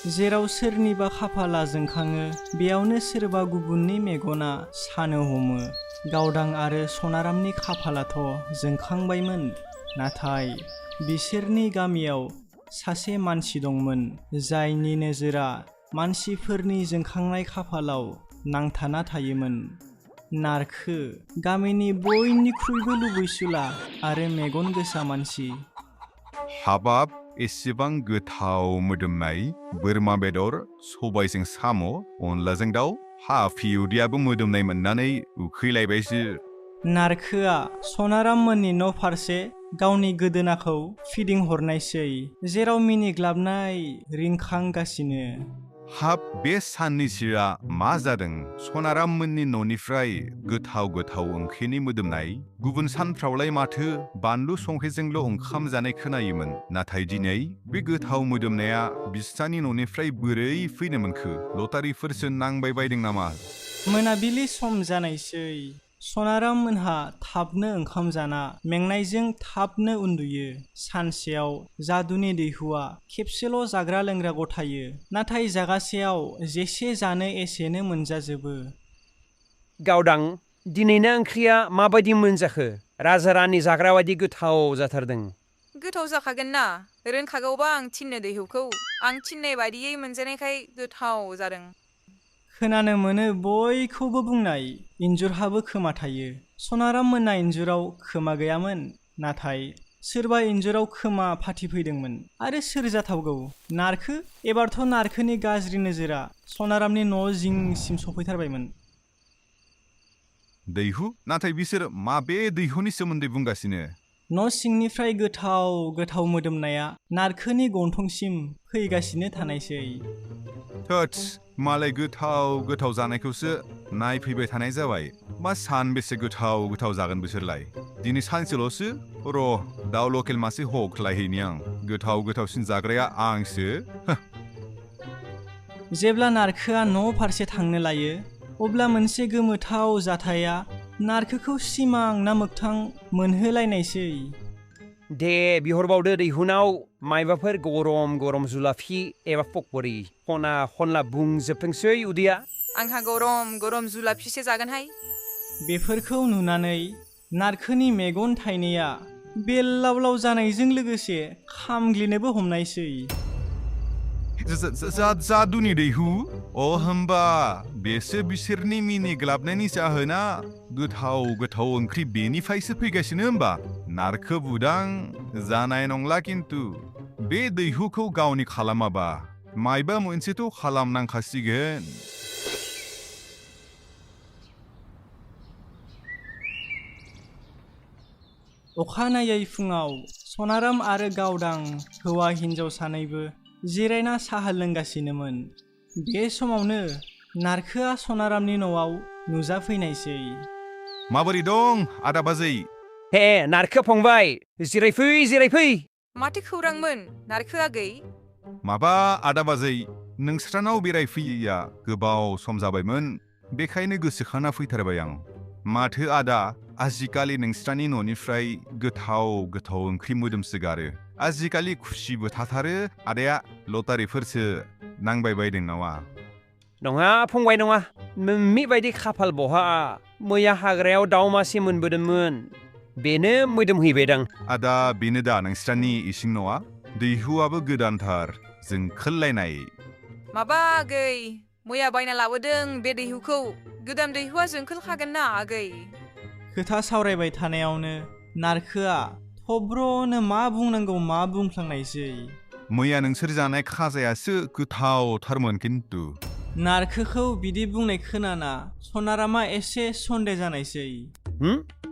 जेराव सोरनिबा खाफाला जोंखाङो बेयावनो सोरबा गुबुननि मेगना सानो हमो। गावदां आरो सनारामनि खाफालाथ' जोंखांबायमोन, नाथाय बिसोरनि गामियाव सासे मानसि दंमोन जायनि नोजोरा मानसिफोरनि जोंखांनाय खाफालाव नांथाना थायोमोन। नारखो, गामिनि बयनिख्रुइबो लुबैसुला आरो मेगन गोसा मानसि। हाबाब, एसेबां गोथाव मोदोमनाय बोरमा बेदर, सबायजों साम', अनलाजों दाउ, खवifwdao मोदोमनाय मोननानै उखैलायबायसो। नारखोआ सनाराम मोननि न' फारसे गावनि गोदोनाखौ फिदिंहरनायसै, जेराव मिनिग्लाबनाय रिंखांगासिनो। हाब, बे साननैसोआ मा जादों? सनाराम मोननि न'निफ्राय गोथाव गोथाव ओंख्रिनि मोदोमनाय। गुबुन सानफ्रावलाय माथो बानलु संख्रिजोंल' ओंखाम जानाय खोनायोमोन, नाथाय दिनै बे गोथाव मोदोमनाया बिस्रानि न'निफ्राय बोरै फैनो मोनखो? लटारिफोरसो नांबाय बायदों नामा? मोनाबिलि सम जानायसै। सनाराम मोनहा थाबनो ओंखाम जाना मेंनायजों थाबनो उन्दुयो। सानसेयाव जादुनि दैहुआ खेबसेल' जाग्रा लोंग्रा गथायो, नाथाय जागासेयाव जेसे जानो एसेनो मोनजाजोबो। गावदां, दिनैना ओंख्रिया माबायदि मोनजाखो? राजा रानि जाग्रा बायदि गोथाव जाथारदों। गोथाव जाखागोन ना, रोंखागौबा आं थिननो दैहुखौ। आं थिननाय बायदियै मोनजानायखाय गोथाव जादों। खोनानो मोनो बयखौबो बुंनाय इन्जुरहाबो खोमा थायो। सनाराम मोनना इन्जुराव खोमा गैयामोन, नाथाय सोरबा इन्जुराव खोमा फाथिफैदोंमोन। आरो सोर जाथावगौ? नारखो? एबारथ' नारखोनि गाज्रि नोजोरा सनारामनि न' जिंसिम सफैथारबायमोन। दैहु? नाथाय बिसोर माबे दैहुनि सोमोन्दै बुंगासिनो? न' सिंनिफ्राय गोथाव गोथाव मोदोमनाया नारखोनि गन्थंसिम फैगासिनो थानायसै। थोत्स, मालाय गोथाव गोथाव जानायखौसो नायफैबाय थानाय जाबाय। मा सानबेसे गोथाव गोथाव जागोन बिसोरलाय? दिनै सानसेल'सो। र', दाउ लकेल मासे हख्लायहैनि आं। गोथाव गोथावसिन जाग्राया आंसो। जेब्ला नारखोआ न' फारसे थांनो लायो, अब्ला मोनसे गोमोथाव जाथाया नारखोखौ सिमां ना मोगथां मोनहोलायनायसै। दे बिहरबावदो दैहुनाव मायबाफोर गरम गरम जुलाफि एबा पक'रि। खना खनला बुंजोबथोंसै उदैया। आंहा गरम गरम जुलाफिसो जागोनहाय। बेफोरखौ नुनानै नारखोनि मेगन थाइनैया बेललावलाव जानायजों लोगोसे खामग्लिनोबो हमनायसै। जादुनि दैहु? अ, होमबा बेसो बिसोरनि मिनिग्लाबनायनि जाहोना? गोथाव गोथाव ओंख्रि बेनिफ्रायसो फैगासिनो होमबा? नारखो बुदां, जानाय नंला खिन्थु। बे दैहुखौ गावनि खालामाबा मायबा मोनसेथ' खालामनांखासिगोन। अखानायै फुङाव सनाराम आरो गावदां हौवा हिन्जाव सानैबो जिरायना साहा लोंगासिनोमोन। बे समावनो नारखोआ सनारामनि न'आव नुजाफैनायसै। माबोरै दं आदा बाजै? हे नारखो फंबाय, जिरायफै जिरायफै। माथो खौरांमोन नारखो आगै? माबा आदा बाजै, नोंस्रानाव बेरायफैयैया गोबाव सम जाबायमोन, बेखायनो गोसोखांना फैथारबाय आं। माथो आदा, आजिखालि नोंस्रानि न'निफ्राय गोथाव गोथाव ओंख्रि मोदोमसोगारो। आजिखालि खुसिबो थाथारो आदाया। लटारिफोरसो नांबाय बायदों नामा? नङा फंबाय नङा, नोंनि बायदि खाफाल बहा। मैया हाग्रायाव दाउ मासे मोनबोदोंमोन, बेनो मोदोमहैबायदां। आदा, बेनो दा नोंस्रानि इसिं न'आ? दैहुआबो गोदानथार, जोंखोललायनाय। माबा आगै, मैया बायना लाबोदों बे दैहुखौ। गोदान दैहुआ जोंखोलखागोन ना आगै? खोथा सावरायबाय थानायावनो नारखोआ थब्र'नो मा बुंनांगौ मा बुंफ्लांनायसै। मैया नोंसोर जानाय खाजायासो गोथावथारमोन खिन्थु। नारखोखौ बिदि बुंनाय खोनाना सनारामा एसे सन्देह जानायसै।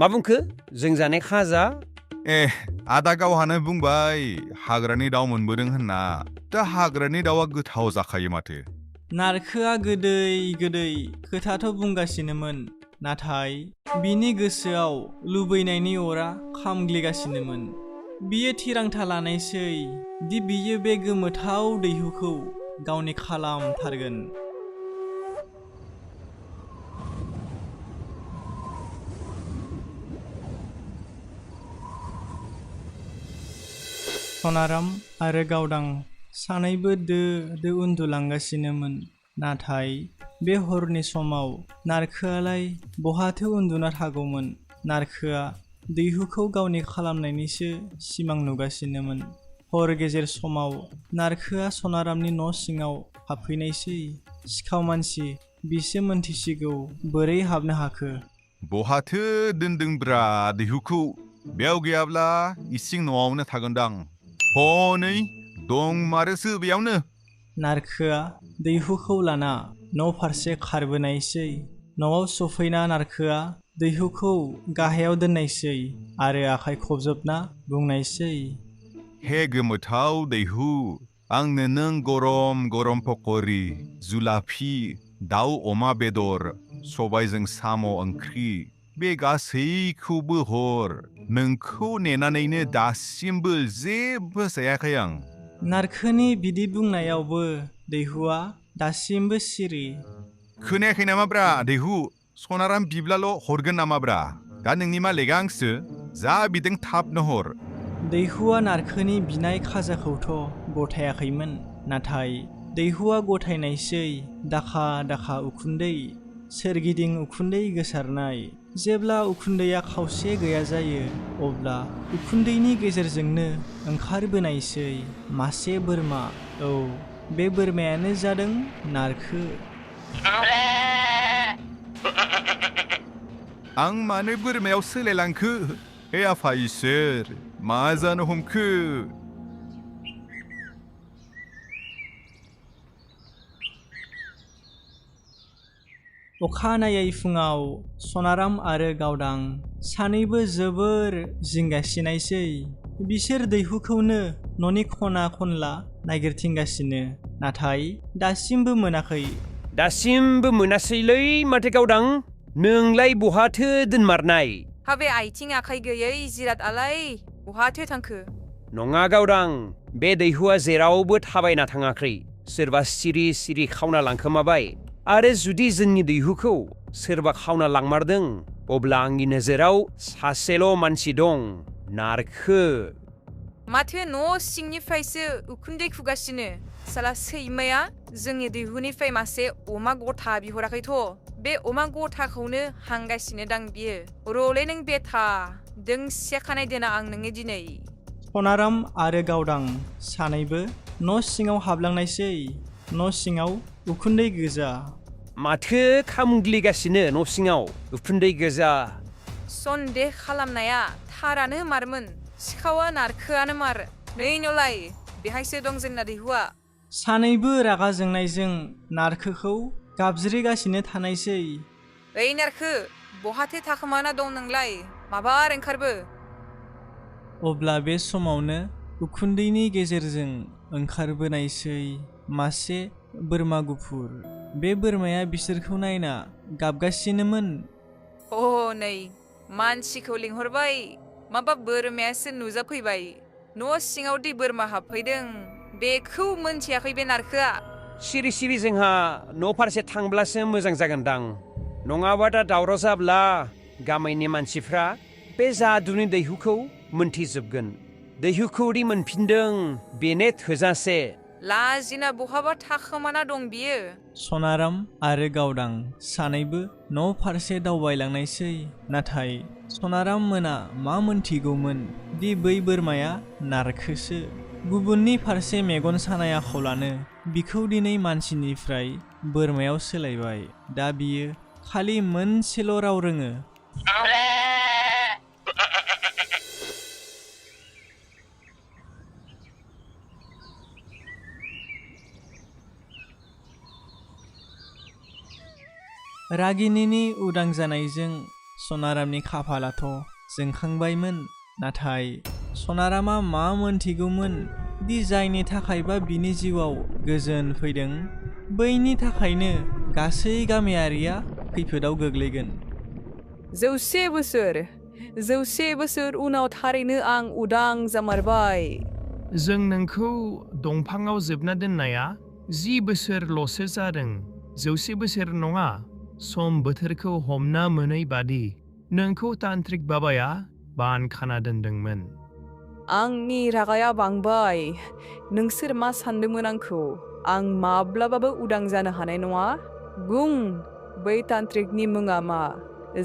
मा बुंखो? जों जानाय खाजा? आदा गावहानो बुंबाय हाग्रानि दाउ मोनबोदों होनना। दा हाग्रानि दाउआ गोथाव जाखायो माथो। नारखोआ गोदै गोदै खोथाथ' बुंगासिनोमोन, नाथाय बिनि गोसोआव लुबैनायनि अरा खामग्लिगासिनोमोन। बियो थिरांथा लानायसै दि बियो बे गोमोथाव दैहुखौ गावनि खालामथारगोन। सनाराम आरो गावदां सानैबो दो उन्दुलांगासिनोमोन। नाथाय बे हरनि समाव नारखोआलाय बहाथो उन्दुना थागौमोन। नारखोआ दैहुखौ गावनि खालामनायनिसो सिमां नुगासिनोमोन। हर गेजेर समाव नारखोआ सनारामनि न' सिङाव हाबफैनायसै। सिखाव मानसि बिसो मोनथिसिगौ बोरै हाबनो हाखो। बहाथो दोनदोंब्रा दैहुखौ? बेयाव गैयाब्ला इसिं न'आवनो थागोनदां। हनै दंमारोसो बेयावनो। नारखोआ दैहुखौ लाना न' फारसे खारबोनायसै। न'आव सफैना नारखोआ दैहुखौ गाहायाव दोननायसै आरो आखाइ खबजोबना बुंनायसै। हे गोमोथाव दैहु, आंनो नों गरम गरम पक'रि, जुलाफि, दाउ अमा बेदर, सबायजों साम' ओंख्रि बे गासैखौबो हर। नोंखौ नेनानैनो दासिमबो जेबो जायाखै आं। नारखोनि बिदि बुंनायावबो दैहुआ दासिमबो सिरि। खोनायाखै नामाब्रा दैहु? सनाराम बिब्लाल' हरगोन नामाब्रा? दा नोंनि मालिकआ आंसो। जा बिदों थाबनो हर। दैहुआ नारखोनि बिनाय खाजाखौथ' गथायाखैमोन। नाथाय दैहुआ गथायनायसै दाखा दाखा उखुन्दै। सोरगिदिं उखुन्दै गोसारनाय। जेब्ला उखुन्दैया खावसे गैया जायो अब्ला उखुन्दैनि गेजेरजोंनो ओंखारबोनायसै मासे बोरमा। औ, बे बोरमायानो जादों नारखो। आं मानो बोरमायाव सोलायलांखो? हे आफा इसोर, मा जानो हमखो? अखानायै फुङाव सनाराम आरो गावदां सानैबो जोबोर जिंगासिनायसै। बिसोर दैहुखौनो न'नि खना खनला नागिरथिंगासिनो, नाथाय दासिमबो मोनाखै। दासिमबो मोनासैलै माथो गावदां? नोंलाय बहाथो दोनमारनाय? हाबे आइथिं आखाइ गैयै जिरादआलाय बहाथो थांखो? नङा गावदां, बे दैहुआ जेरावबो थाबायना थाङाखै। सोरबा सिरि सिरि खावना लांखोमाबाय। आरो जुदि जोंनि दैहुखौ सोरबा खावना लांमारदों अब्ला आंनि नोजोराव सासेल' मानसि दं, नारखो। माथो न' सिंनिफ्रायसो उखुन्दै खुगासिनो। साला सैमाया जोंनि दैहुनिफ्राय मासे अमा गथा बिहराखैथ'। बे अमा गथाखौनो हांगासिनो दां बियो। रलै नों बेथा, दोंसे खानाय दोना आं नोंनि दिनै। सनाराम आरो गावदां सानैबो न' सिङाव हाबलांनायसै। न' सिङाव उखुन्दै गोजा। माथो खामग्लिगासिनो न' सिङाव? उखुन्दै गोजा। सन्देह खालामनाया थारानो मारमोन। सिखावा नारखोआनो मार। नै नलाय, बेहायसो दं जोंना दैहुआ। सानैबो रागा जोंनायजों नारखोखौ गाबज्रिगासिनो थानायसै। ओइ नारखो, बहाथो थाखोमाना दं नोंलाय? माबार ओंखारबो। अब्ला बे समावनो उखुन्दैनि गेजेरजों ओंखारबोनायसै मासे बोरमा गुफुर। बे बोरमाया बिसोरखौ नायना गाबगासिनोमोन। हनै मानसिखौ लिंहरबाय, माबा बोरमायासो नुजाफैबाय। न' सिङाव दि बोरमा हाबफैदों बेखौ मोनथियाखै बे नारखोआ। सिरि सिरि जोंहा न' फारसे थांब्लासो मोजां जागोनदां। नङाबा दा दावराव जाब्ला गामिनि मानसिफ्रा बे जादुनि दैहुखौ मोनथिजोबगोन। दैहुखौ दि मोनफिनदों बेनो थोजासे। लाजिना बहाबा थाखोमाना दं बियो। सनाराम आरो गावदां सानैबो न' फारसे दावबायलांनायसै। नाथाय सनाराम मोना मा मोनथिगौमोन दि बै बोरमाया नारखोसो। गुबुननि फारसे मेगन सानाय आखलानो बिखौ दिनै मानसिनिफ्राय बोरमायाव सोलायबाय। दा बियो खालि मोनसेल' राव रोङो। रागिनिनि उदां जानायजों सनारामनि खाफालाथ' जोंखांबायमोन। नाथाय सनारामा मा मोनथिगौमोन दि जायनि थाखायबा बिनि जिउआव गोजोन फैदों बैनि थाखायनो गासै गामियारिया खैफोदाव गोग्लैगोन। 100 बोसोर उनाव थारैनो आं उदां जामारबाय। जों नोंखौ दंफाङाव जोबना दोननाया 10 बोसोरल'सो जादों। 100 बोसोर नङा। सम बोथोरखौ हमना मोनै बादि नोंखौ तान्त्रिक बाबाया बान खाना दोनदोंमोन। आंनि रागाया बांबाय नोंसोर मा सानदोंमोन आंखौ आं माब्लाबाबो उदां जानो हानाय नङा बुं बै तान्त्रिकनि मुङा मा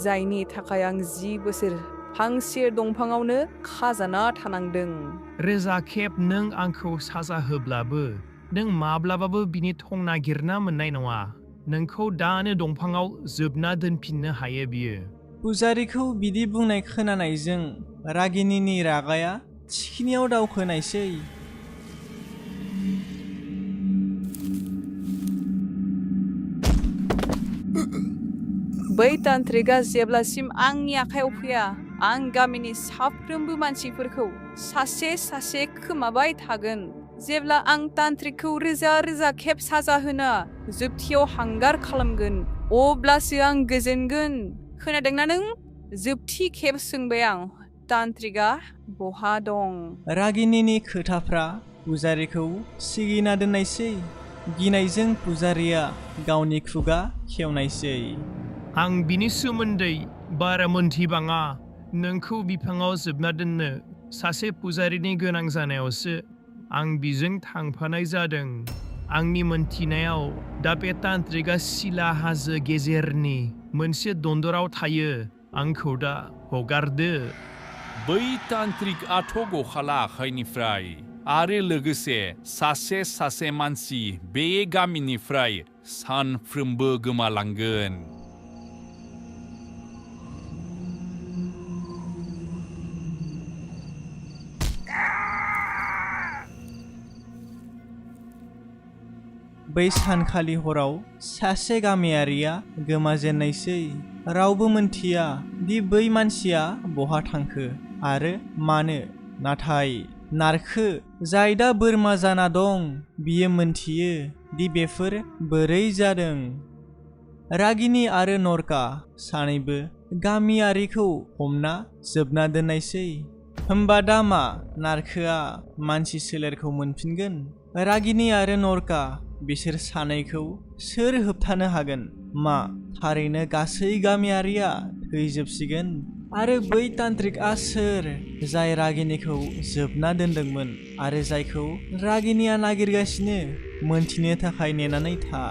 जायनि थाखाय आं 10 बोसोर फांसे दंफाङावनो खाजाना थानांदों रोजा खेब नों आंखौ साजा होब्लाबो नों माब्लाबाबो बिनि थं नागिरना मोननाय नङा नोंखौ दानो दंफाङाव जोबना दोनफिननो हायो बियो पुजारीखौ बिदि बुंनाय खोनानायजों रागिनीनि रागाया थिखिनियाव दावखोनायसै बै तान्त्रिकआ जेब्लासिम आंनि आखायाव फैया आं गामिनि साफ्रोमबो मानसिफोरखौ सासे सासे खोमाबाय थागोन जेब्ला आं तान्त्रिकखौ रोजा रोजा खेब साजा होना जोबथियाव हांगार खालामगोन अब्लासो आं गोजोनगोन खोनादोंना नों जोबथि खेब सोंबाय आं तान्त्रिकआ बहा दं रागिनीनि खोथाफ्रा पुजारीखौ सिगिना दोननायसै गिनायजों पुजारीया गावनि खुगा खेवनायसै आं बिनि सोमोन्दै बारा मोनथिबाङा नोंखौ बिफाङाव जोबना दोननो सासे पुजारीनि गोनां जानायावसो आं बिजों थांफानाय जादों आंनि मोनथिनायाव दा बे तान्त्रिकआ सिला हाजो गेजेरनि मोनसे दन्दराव थायो आंखौ दा हगारदो बै तान्त्रिकआथ' गखाला आखाइनिफ्राय आरो लोगोसे सासे मानसि बे गामिनिफ्राय सानफ्रोमबो गोमालांगोन बै सानखालि हराव सासे गामियारिया गोमाजेननायसै रावबो मोनथिया दि बै मानसिया बहा थांखो आरो मानो नाथाय नारखो जाय दा बोरमा जाना दं बियो मोनथियो दि बेफोर बोरै जादों रागिनी आरो नरका सानैबो गामियारिखौ हमना जोबना दोननायसै होमबा दा मा नारखोआ मानसि सोलेरखौ मोनफिनगोन रागिनी आरो नरका बिसोर सानैखौ सोर होबथानो हागोन मा थारैनो गासै गामियारिया थैजोबसिगोन आरो बै तान्त्रिकआ सोर जाय रागिनीखौ जोबना दोनदोंमोन आरो जायखौ रागिनीया नागिरगासिनो मोनथिनो थाखाय नेनानै था